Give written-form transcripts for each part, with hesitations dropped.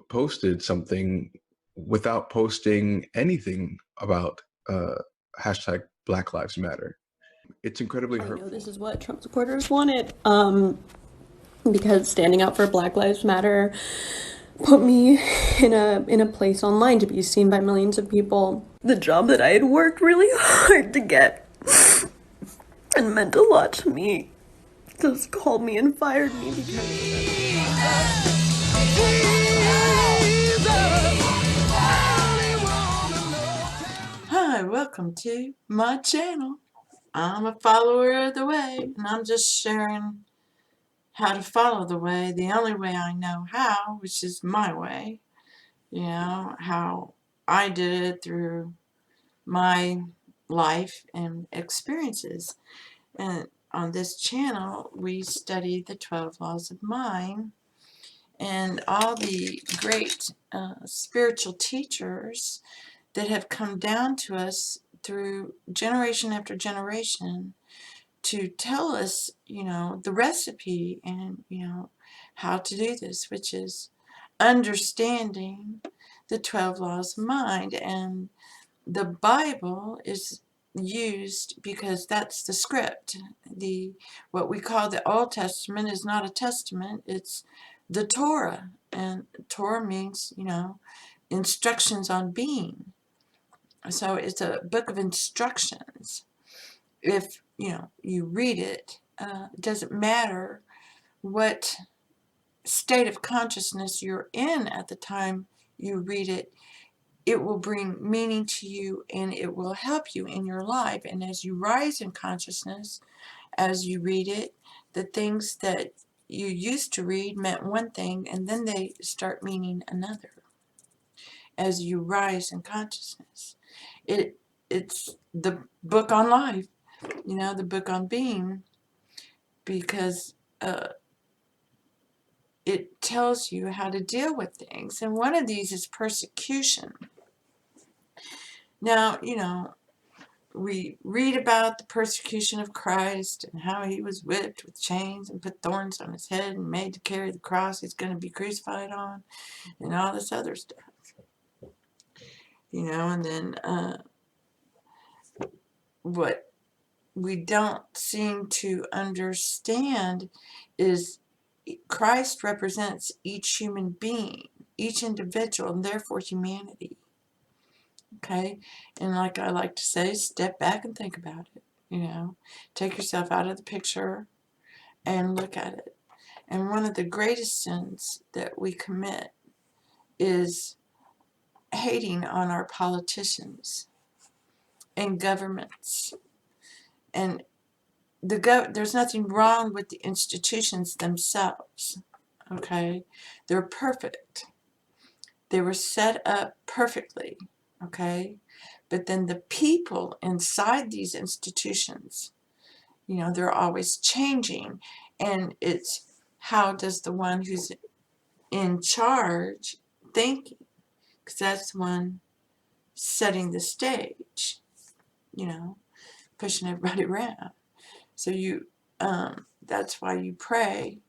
posted something without posting anything about hashtag Black Lives Matter. It's incredibly I know hurtful. this is what Trump supporters wanted, because standing up for Black Lives Matter put me in a place online to be seen by millions of people. The job that I had worked really hard to get and meant a lot to me just called me and fired me because Hi, welcome to my channel. I'm a follower of the way, and I'm just sharing how to follow the way the only way I know how, which is my way. You know, how I did it through my life and experiences. And on this channel, we study the 12 laws of mind and all the great spiritual teachers that have come down to us through generation after generation to tell us, the recipe and, how to do this, which is understanding the 12 laws of mind. And the Bible is used because that's the script. What we call the Old Testament is not a testament, it's the Torah. And Torah means, instructions on being. So it's a book of instructions. If you read it, it doesn't matter what state of consciousness you're in at the time you read it, it will bring meaning to you and it will help you in your life. And as you rise in consciousness, as you read it, the things that you used to read meant one thing and then they start meaning another as you rise in consciousness. It's the book on life, the book on being, because it tells you how to deal with things. And one of these is persecution. Now, we read about the persecution of Christ and how he was whipped with chains and put thorns on his head and made to carry the cross he's going to be crucified on and all this other stuff. And then what we don't seem to understand is Christ represents each human being, each individual, and therefore humanity. Okay? And like I like to say, step back and think about it. Take yourself out of the picture and look at it. And one of the greatest sins that we commit is hating on our politicians and governments. And there's nothing wrong with the institutions themselves. Okay? They're perfect. They were set up perfectly. Okay? But then the people inside these institutions, they're always changing. And it's how does the one who's in charge think? Because that's the one setting the stage, pushing everybody around. So that's why you pray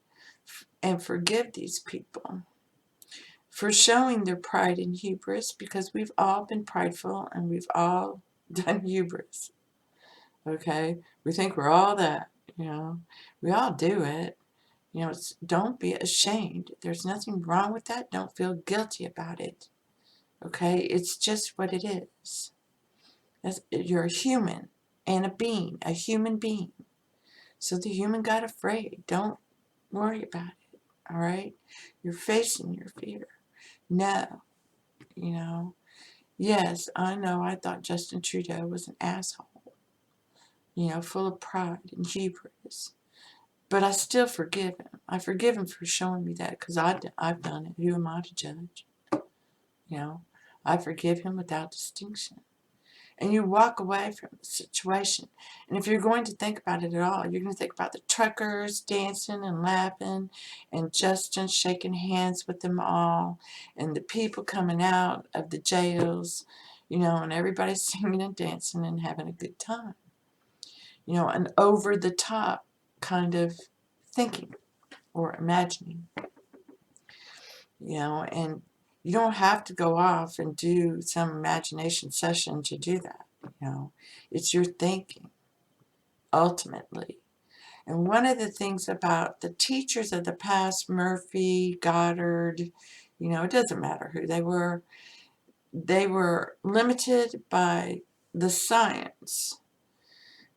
and forgive these people for showing their pride and hubris, because we've all been prideful and we've all done hubris. Okay? We think we're all that, we all do it. Don't be ashamed. There's nothing wrong with that. Don't feel guilty about it. Okay? It's just what it is. You're a human and a human being. So the human got afraid. Don't worry about it. All right? You're facing your fear. No. Yes, I know I thought Justin Trudeau was an asshole. Full of pride and hubris. But I still forgive him. I forgive him for showing me that because I've done it. Who am I to judge? I forgive him without distinction. And you walk away from the situation. And if you're going to think about it at all, you're going to think about the truckers dancing and laughing and Justin shaking hands with them all and the people coming out of the jails, and everybody singing and dancing and having a good time. An over the top kind of thinking or imagining. And You don't have to go off and do some imagination session to do that. It's your thinking, ultimately. And one of the things about the teachers of the past, Murphy, Goddard, it doesn't matter who they were limited by the science,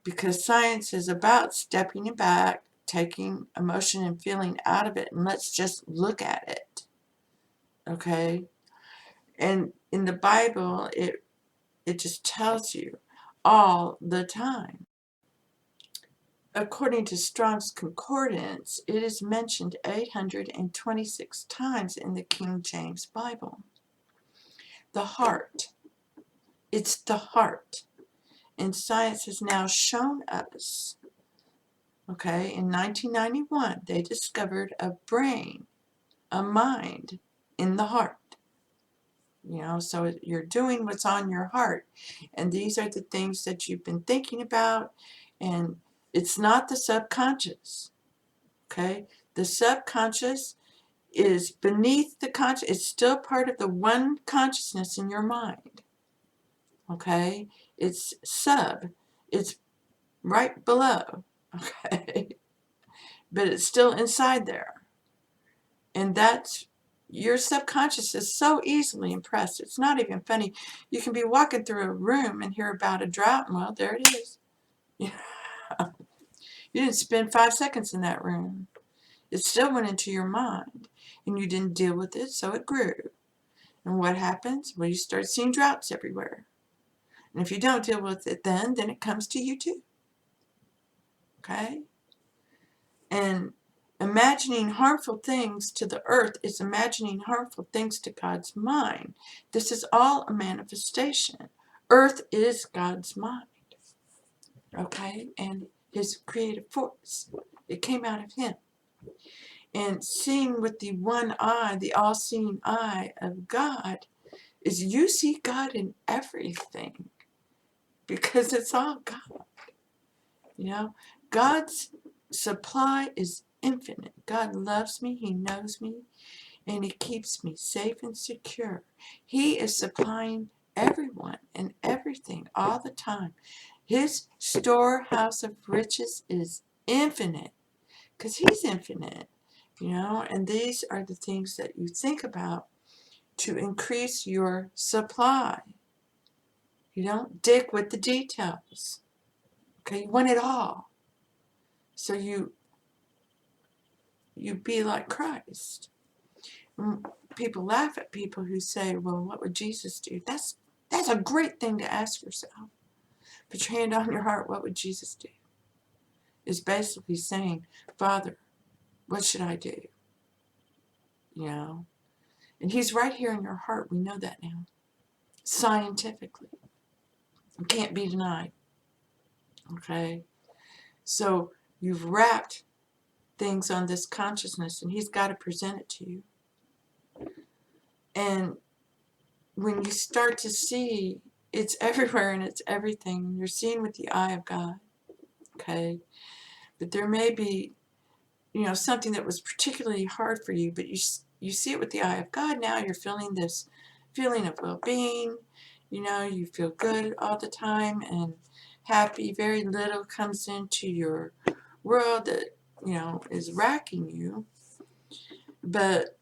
because science is about stepping back, taking emotion and feeling out of it, and let's just look at it. Okay? And in the Bible, it just tells you all the time. According to Strong's Concordance, it is mentioned 826 times in the King James Bible. The heart. It's the heart. And science has now shown us, okay, in 1991, they discovered a brain, a mind in the heart. So you're doing what's on your heart. And these are the things that you've been thinking about. And it's not the subconscious. Okay? The subconscious is beneath the conscious. It's still part of the one consciousness in your mind. Okay? It's sub. It's right below. Okay? But it's still inside there. And that's your subconscious is so easily impressed. It's not even funny. You can be walking through a room and hear about a drought, and well, there it is. You didn't spend 5 seconds in that room. It still went into your mind, and you didn't deal with it, so it grew. And what happens? Well, you start seeing droughts everywhere. And if you don't deal with it then it comes to you too. Okay? And imagining harmful things to the earth is imagining harmful things to God's mind. This is all a manifestation. Earth is God's mind. Okay? And his creative force. It came out of him. And seeing with the one eye, the all-seeing eye of God, is you see God in everything. Because it's all God. God's supply is infinite. God loves me. He knows me. And he keeps me safe and secure. He is supplying everyone and everything all the time. His storehouse of riches is infinite. Because he's infinite. And these are the things that you think about to increase your supply. You don't dig with the details. Okay, you want it all. So you be like Christ. People laugh at people who say, well, what would Jesus do? That's a great thing to ask yourself. Put your hand on your heart, what would Jesus do? It's basically saying, Father, what should I do? And he's right here in your heart. We know that now. Scientifically. It can't be denied. Okay? So you've wrapped things on this consciousness, and he's got to present it to you. And when you start to see, it's everywhere and it's everything. You're seeing with the eye of God. Okay? But there may be, something that was particularly hard for you, but you see it with the eye of God now. You're feeling this feeling of well-being. You feel good all the time and happy. Very little comes into your world that, is racking you. But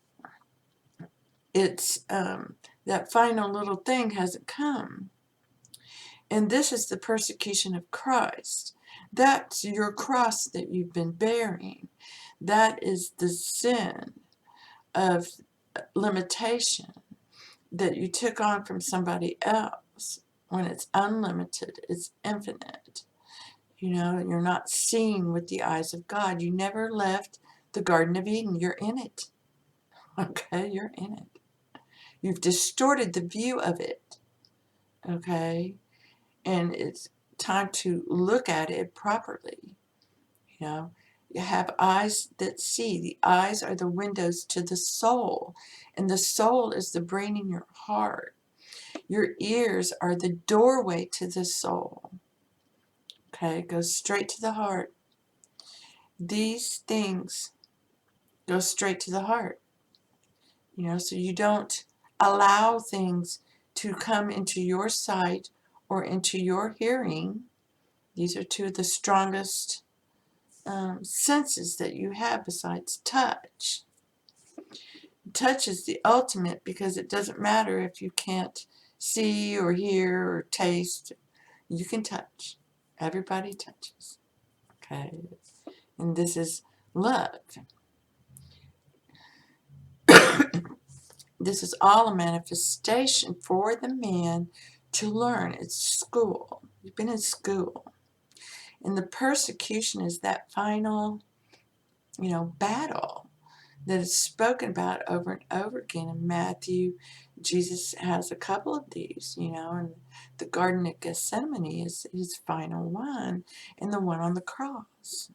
it's that final little thing hasn't come. And this is the persecution of Christ. That's your cross that you've been bearing. That is the sin of limitation that you took on from somebody else. When it's unlimited, it's infinite. You're not seeing with the eyes of God. You never left the Garden of Eden. You're in it. Okay, you're in it. You've distorted the view of it. Okay, and it's time to look at it properly. You have eyes that see. The eyes are the windows to the soul, and the soul is the brain in your heart. Your ears are the doorway to the soul. Okay, goes straight to the heart. These things go straight to the heart. So you don't allow things to come into your sight or into your hearing. These are two of the strongest senses that you have besides touch. Touch is the ultimate because it doesn't matter if you can't see or hear or taste. You can touch. Everybody touches. Okay? And this is love. This is all a manifestation for the man to learn. It's school. You've been in school. And the persecution is that final, battle that is spoken about over and over again in Matthew. Jesus has a couple of these, and the Garden of Gethsemane is his final one, and the one on the cross,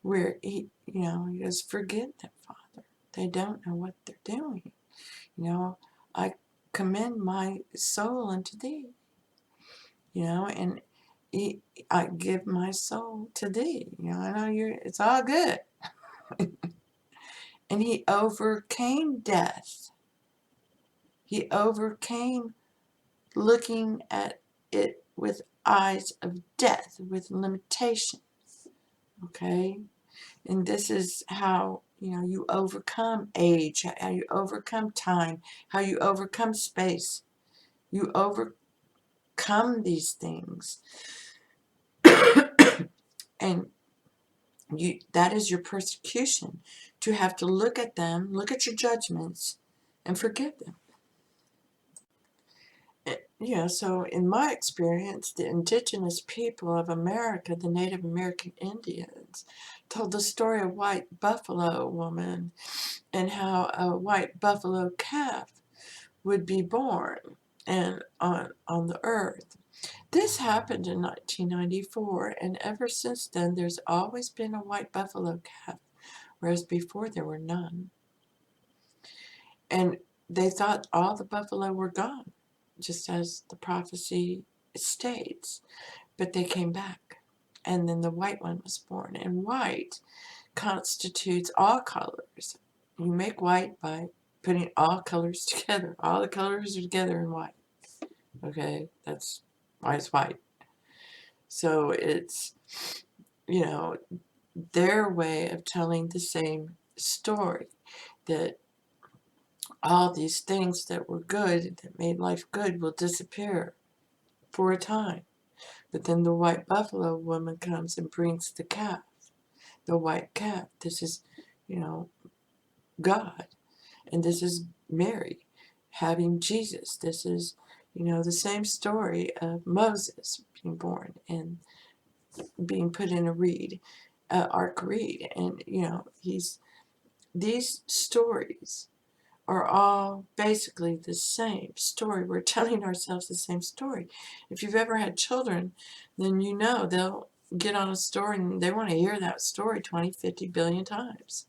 where he goes, "Forgive them, Father. They don't know what they're doing. I commend my soul unto thee, and I give my soul to thee. I know it's all good." And he overcame death. He overcame looking at it with eyes of death, with limitations. Okay? And this is how, you overcome age, how you overcome time, how you overcome space. You overcome these things. And that is your persecution, to have to look at them, look at your judgments, and forgive them. So in my experience, the indigenous people of America, the Native American Indians, told the story of white buffalo woman and how a white buffalo calf would be born and on the earth. This happened in 1994, and ever since then, there's always been a white buffalo calf, whereas before there were none. And they thought all the buffalo were gone, just as the prophecy states, but they came back, and then the white one was born. And white constitutes all colors. You make white by putting all colors together. All the colors are together in white. Okay, that's why it's white. So it's, their way of telling the same story, that all these things that were good, that made life good, will disappear for a time. But then the white buffalo woman comes and brings the calf, the white calf. This is, God. And this is Mary having Jesus. This is, the same story of Moses being born and being put in a ark reed. And, these stories are all basically the same story. We're telling ourselves the same story. If you've ever had children, then they'll get on a story and they want to hear that story 20, 50 billion times.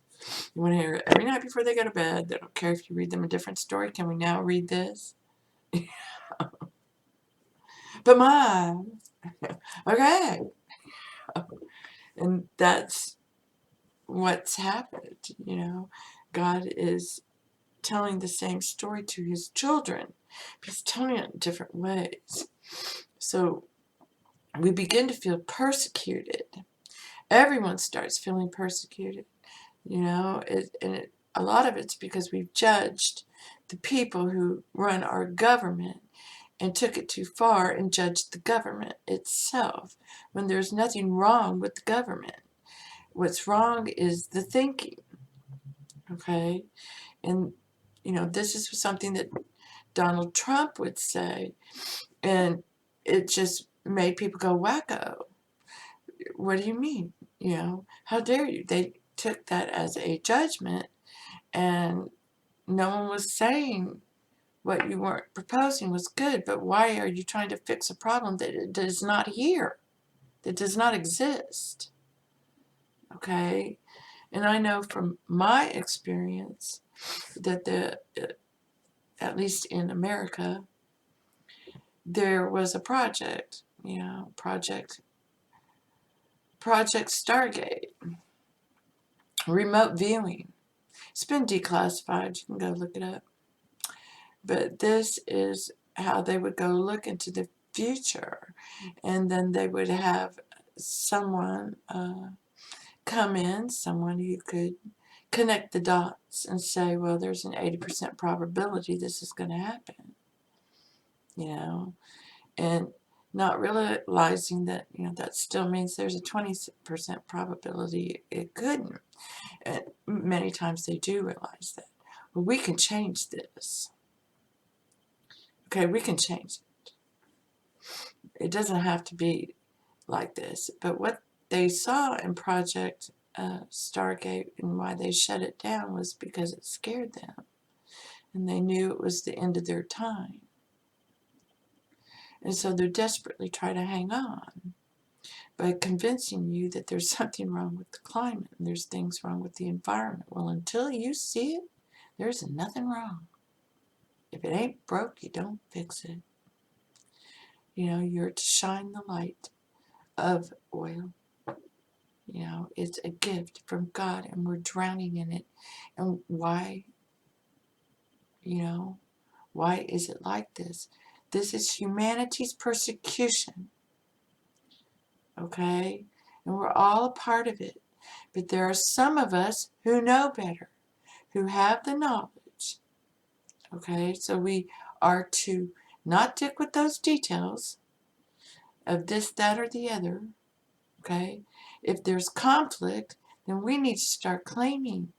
You want to hear it every night before they go to bed. They don't care if you read them a different story. Can we now read this? But Mom, okay. And that's what's happened, God is telling the same story to his children. He's telling it in different ways. So we begin to feel persecuted. Everyone starts feeling persecuted, a lot of it's because we've judged the people who run our government and took it too far and judged the government itself, when there's nothing wrong with the government. What's wrong is the thinking, okay? And, this is something that Donald Trump would say, and it just made people go wacko. What do you mean? How dare you? They took that as a judgment, and no one was saying what you weren't proposing was good, but why are you trying to fix a problem that it does not here, that does not exist? Okay? And I know from my experience that at least in America, there was a project, Project Stargate, remote viewing. It's been declassified. You can go look it up. But this is how they would go look into the future, and then they would have someone come in, someone who could connect the dots and say, well, there's an 80% probability this is going to happen, you know, and not realizing that, you know, that still means there's a 20% probability it couldn't. And many times they do realize that. Well, we can change this. Okay, we can change it. It doesn't have to be like this. But what they saw in Project Stargate and why they shut it down was because it scared them. And they knew it was the end of their time. And so they're desperately trying to hang on by convincing you that there's something wrong with the climate and there's things wrong with the environment. Well, until you see it, there's nothing wrong. If it ain't broke, you don't fix it. You know, you're to shine the light of oil. You know, it's a gift from God and we're drowning in it. And why, you know, why is it like this? This is humanity's persecution. Okay? And we're all a part of it. But there are some of us who know better, who have the knowledge. Okay? So we are to not stick with those details of this, that, or the other. Okay? If there's conflict, then we need to start claiming.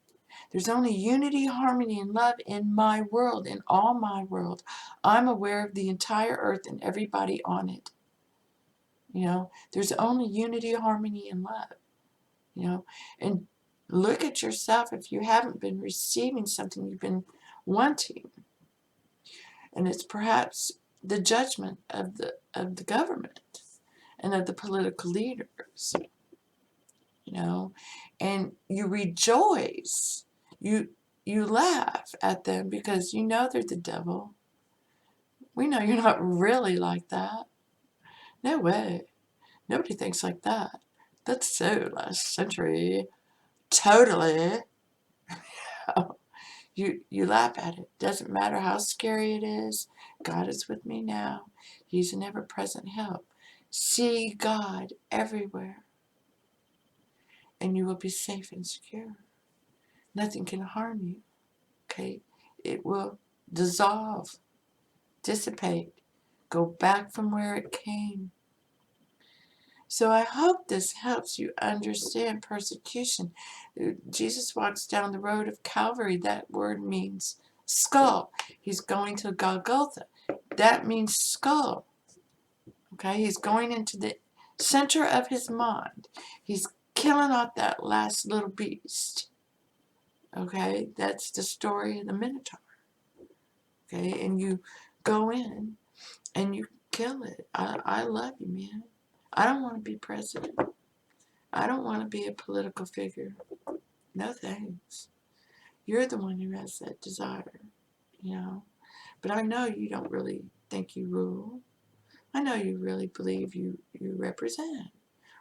There's only unity, harmony, and love in my world, in all my world. I'm aware of the entire earth and everybody on it. You know, there's only unity, harmony, and love. You know, and look at yourself if you haven't been receiving something you've been wanting. And it's perhaps the judgment of the government and of the political leaders. You know, and you rejoice. You laugh at them because you know they're the devil. We know you're not really like that. No way. Nobody thinks like that. That's so last century. Totally. You laugh at it. Doesn't matter how scary it is. God is with me now. He's an ever-present help. See God everywhere. And you will be safe and secure. Nothing can harm you. Okay? It will dissolve, dissipate, go back from where it came. So I hope this helps you understand persecution. Jesus walks down the road of Calvary. That word means skull. He's going to Golgotha. That means skull. Okay, he's going into the center of his mind. He's killing off that last little beast. Okay, that's the story of the Minotaur. Okay, and you go in and you kill it. I love you, man. I don't want to be president. I don't want to be a political figure. No thanks. You're the one who has that desire, you know. But I know you don't really think you rule. I know you really believe you represent.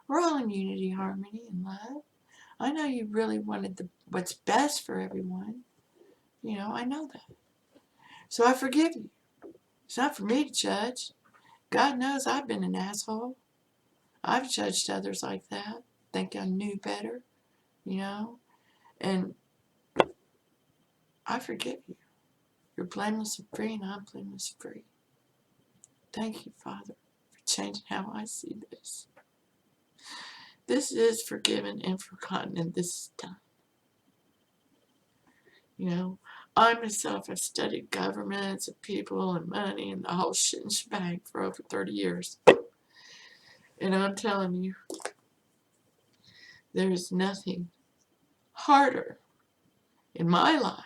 We're all in unity, harmony, and love. I know you really wanted what's best for everyone. You know, I know that. So I forgive you. It's not for me to judge. God knows I've been an asshole. I've judged others like that. Think I knew better, you know. And I forgive you. You're blameless and free, and I'm blameless and free. Thank you, Father, for changing how I see this. This is forgiven and forgotten, and this is done. You know, I myself have studied governments and people and money and the whole shit and shebang for over 30 years. And I'm telling you, there is nothing harder in my life,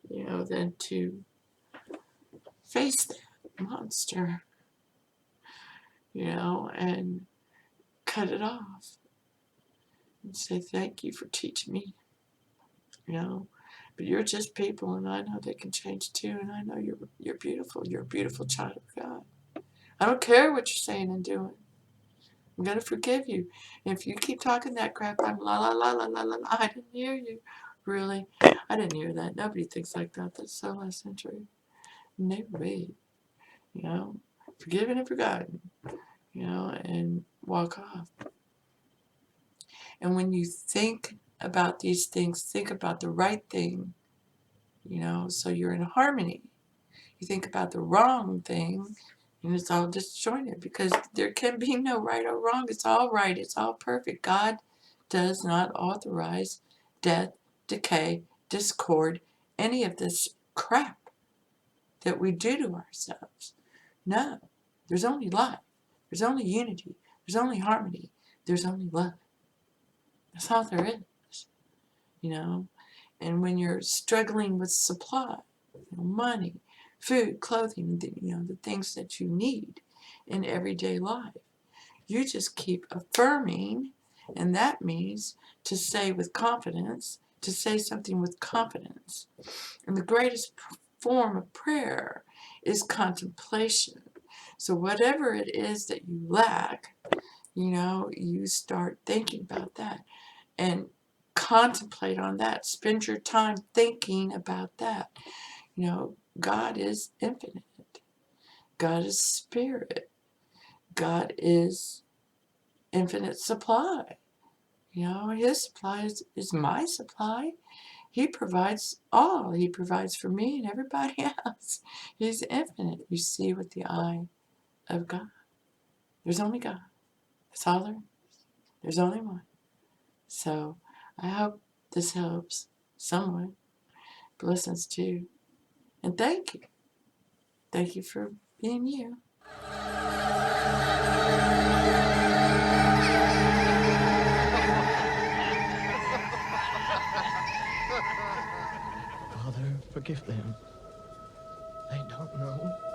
you know, than to face that monster, you know, and cut it off and say, thank you for teaching me, you know. But you're just people, and I know they can change too, and I know you're beautiful. You're a beautiful child of God. I don't care what you're saying and doing. I'm going to forgive you. And if you keep talking that crap, I'm la la la la la la la. I didn't hear you. Really? I didn't hear that. Nobody thinks like that. That's so less than true. Nobody. You know, forgiven and forgotten. You know, and walk off. And when you think about these things, think about the right thing, you know, so you're in harmony. You think about the wrong thing, and it's all disjointed because there can be no right or wrong. It's all right. It's all perfect. God does not authorize death, decay, discord, any of this crap that we do to ourselves. No, there's only life. There's only unity. There's only harmony. There's only love. That's all there is, you know. And when you're struggling with supply, you know, money, food, clothing, you know, the things that you need in everyday life, you just keep affirming, and that means to say with confidence, to say something with confidence. And the greatest form of prayer is contemplation. So whatever it is that you lack, you know, you start thinking about that and contemplate on that. Spend your time thinking about that. You know, God is infinite. God is spirit. God is infinite supply. You know, his supply is my supply. He provides all. He provides for me and everybody else. He's infinite. You see with the eye of God. There's only God. That's all there is. There's only one. So I hope this helps someone. Blessings too. And thank you. Thank you for being you. Father, forgive them. They don't know.